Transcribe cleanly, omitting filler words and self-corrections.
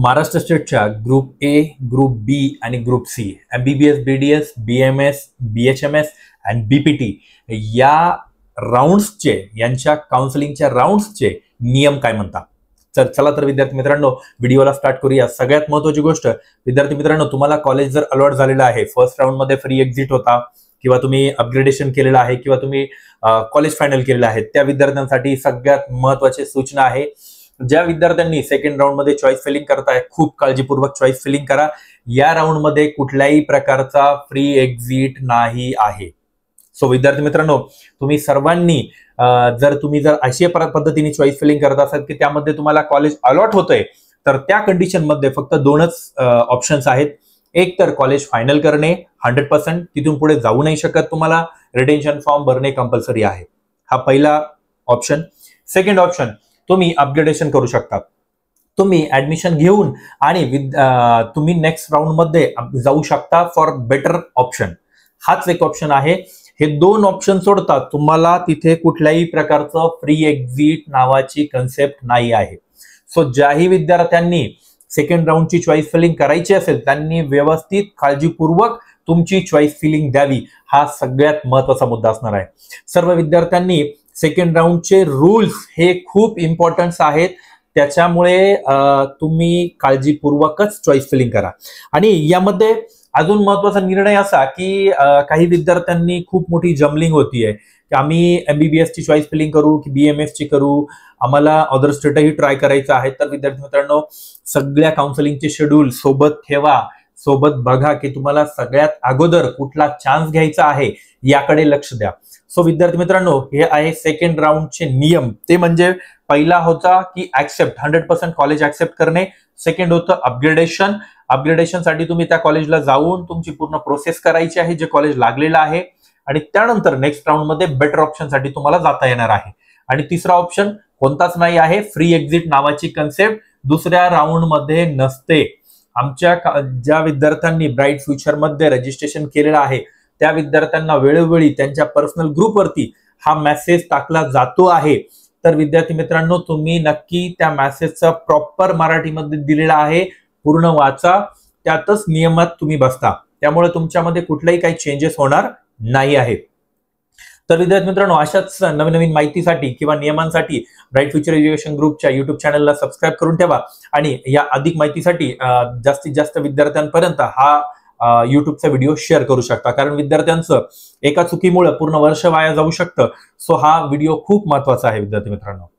महाराष्ट्र स्टेटच्या group A, group B आणि group C, MBBS, BDS, BMS, BHMS आणि BPT या राऊंड्सचे, यांच्या काउन्सिलिंगच्या राऊंड्सचे नियम काय म्हणतात. तर चला तर विद्यार्थी मित्रांनो, व्हिडिओला स्टार्ट करूया. सगळ्यात महत्त्वाची गोष्ट विद्यार्थी मित्रांनो, तुम्हाला कॉलेज जर अलॉट झालेलं आहे, फर्स्ट राऊंड मध्ये फ्री एक्झिट होता किंवा तुम्ही अपग्रेडेशन केलेलं आहे किंवा तुम्ही कॉलेज फायनल केलेलं आहे, त्या विद्यार्थ्यांसाठी सगळ्यात महत्त्वाची सूचना आहे. ज्या विद्यार्थ्यांनी सेकंड राऊंड मध्ये चॉईस फिलिंग करताय, खूप काळजीपूर्वक चॉईस फिलिंग करा. या राऊंड मध्ये कुठल्याही प्रकारचा फ्री एक्झिट नाही आहे. सो विद्यार्थी मित्रांनो, तुम्ही सर्वांनी जर अशी पद्धतीने चॉईस फिलिंग करत असाल की त्यामध्ये तुम्हाला कॉलेज अलॉट होतंय, तर त्या कंडिशन मध्ये फक्त दोनच ऑप्शन्स आहेत. एक तर कॉलेज फायनल करणे 100%, तिथून पुढे जाऊ नाही शकत, तुम्हाला रिटेन्शन फॉर्म भरणे कंपल्सरी आहे. हा पहिला ऑप्शन. सेकंड ऑप्शन, तुम्ही अपग्रेडेशन करू शकता. तुम्ही ऍडमिशन घेऊन आणि तुम्ही नेक्स्ट राऊंड मध्ये जाऊ शकता फॉर बेटर ऑप्शन. हाच एक ऑप्शन आहे. हे दोन ऑप्शन सोडता तुम्हाला तिथे कुठल्याही प्रकारचं फ्री एक्झिट नावाची कन्सेप्ट नाही आहे. सो ज्याही विद्यार्थ्यांनी सेकंड राऊंडची चॉईस फिलिंग करायची असेल, त्यांनी व्यवस्थित काळजीपूर्वक तुमची चॉईस फिलिंग द्यावी. हा सगळ्यात महत्त्वाचा मुद्दा असणार आहे. सर्व विद्यार्थ्यांनी सेकंड राऊंडचे रूल्स हे खूप इम्पॉर्टन्स आहेत, त्याच्यामुळे तुम्ही काळजीपूर्वकच चॉईस फिलिंग करा. आणि यामध्ये अजून महत्त्वाचा निर्णय असा की काही विद्यार्थ्यांनी खूप मोठी जमलिंग होतीये की आम्ही MBBS ची चॉईस फिलिंग करू की BMS ची करू, आम्हाला अदर स्टेटही ट्राय करायचं आहे. तर विद्यार्थी मित्रांनो, सगळ्या काउन्सिलिंगचे शेड्यूल सोबत ठेवा, सोबत बघा की तुम्हाला सगळ्यात अगोदर कुठला चान्स घ्यायचा आहे याकडे लक्ष द्या. सो विद्यार्थी मित्रांनो, हे आहे सेकंड राऊंडचे नियम. ते म्हणजे पहिला होता की ऍक्सेप्ट 100% कॉलेज ऍक्सेप्ट करणे. सेकंड होतं अपग्रेडेशन. अपग्रेडेशन साठी तुम्ही त्या कॉलेजला जाऊन तुमची पूर्ण प्रोसेस करायची आहे, जे कॉलेज लागलेलं आहे. आणि त्यानंतर नेक्स्ट राऊंड मध्ये बेटर ऑप्शन साठी तुम्हाला जाता येणार आहे. आणि तिसरा ऑप्शन कोणताच नाही आहे, फ्री एक्झिट नावाची कन्सेप्ट दुसऱ्या राऊंड मध्ये नसते. आमच्या ज्या विद्यार्थ्यांनी ब्राईट फ्युचर मध्ये रजिस्ट्रेशन केलेलं आहे, त्या विद्यार्थ्यांना वेळोवेळी त्यांच्या पर्सनल ग्रुपवरती हा मेसेज टाकला जातो आहे. तर विद्यार्थी मित्रांनो, तुम्ही नक्की त्या मेसेजचा प्रॉपर मराठीमध्ये दिलेला आहे, पूर्ण वाचा, त्यातच नियमात तुम्ही बसता. त्यामुळे तुमच्यामध्ये कुठलाही काही चेंजेस होणार नाही आहे. तर विद्यार्थी मित्रांनो, अशाच नवीन नवीन माहितीसाठी किंवा नियमांसाठी ब्राईट फ्युचर एज्युकेशन ग्रुपच्या युट्यूब चॅनलला सबस्क्राईब करून ठेवा. आणि या अधिक माहितीसाठी जास्तीत जास्त विद्यार्थ्यांपर्यंत हा युट्यूबचा व्हिडिओ शेअर करू शकता, कारण विद्यार्थ्यांचं एका चुकीमुळे पूर्ण वर्ष वाया जाऊ शकतं. सो हा व्हिडिओ खूप महत्त्वाचा आहे विद्यार्थी मित्रांनो.